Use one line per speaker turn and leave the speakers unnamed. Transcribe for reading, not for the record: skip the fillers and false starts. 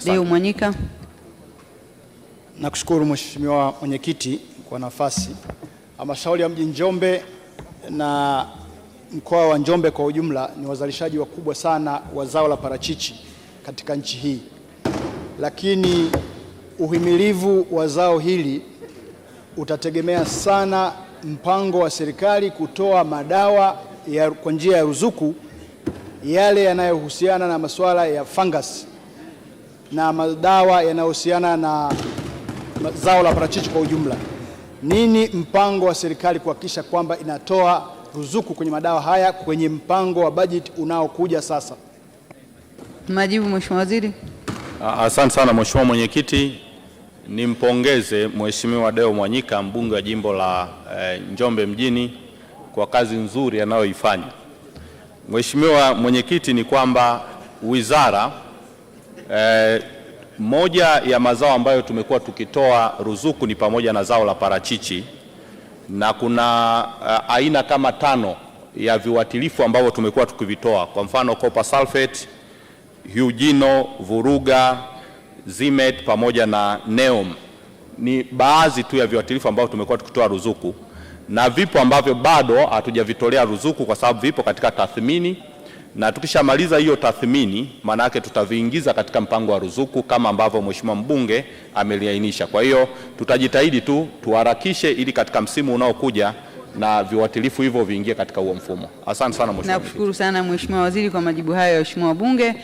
Deo Mwanyika.
Nakushukuru Mheshimiwa Mwenyekiti kwa nafasi. Halmashauri ya mji Njombe na mkoa wa Njombe kwa ujumla ni wazalishaji wakubwa sana wa zao la parachichi katika nchi hii, lakini uhimilivu wa zao hili utategemea sana mpango wa serikali kutoa madawa kwa njia ya ruzuku yale yanayohusiana na masuala ya fungus na madawa yanayohusiana na zao la parachichi kwa ujumla. Nini mpango wa serikali kuhakikisha kwamba inatoa ruzuku kwenye madawa haya kwenye mpango wa bajeti unaokuja sasa?
Majibu Mheshimiwa Waziri.
Asante sana Mheshimiwa Mwenyekiti. Nimpongeze Mheshimiwa Deo Mwanyika, mbunge wa jimbo la Njombe mjini kwa kazi nzuri anayoifanya. Mheshimiwa Mwenyekiti, ni kwamba wizara moja ya mazao ambayo tumekuwa tukitoa ruzuku ni pamoja na zao la parachichi, na kuna aina kama 5 ya viuatilifu ambavyo tumekuwa tukivitoa, kwa mfano copper sulfate, Hugino, Vuruga, Zimet pamoja na Neom. Ni baadhi tu ya viuatilifu ambavyo tumekuwa tukitoa ruzuku, na vipo ambavyo bado hatujavitolea ruzuku kwa sababu vipo katika tathmini, na tukishamaliza hiyo tathmini maana yake tutaviingiza katika mpango wa ruzuku kama ambavyo Mheshimiwa mbunge ameliainisha. Kwa hiyo tutajitahidi tu tuharakishe ili katika msimu unaokuja na viuatilifu hivyo viingie katika huo mfumo. Asante sana Mheshimiwa.
Nakushukuru sana Mheshimiwa Waziri kwa majibu hayo ya Mheshimiwa wabunge.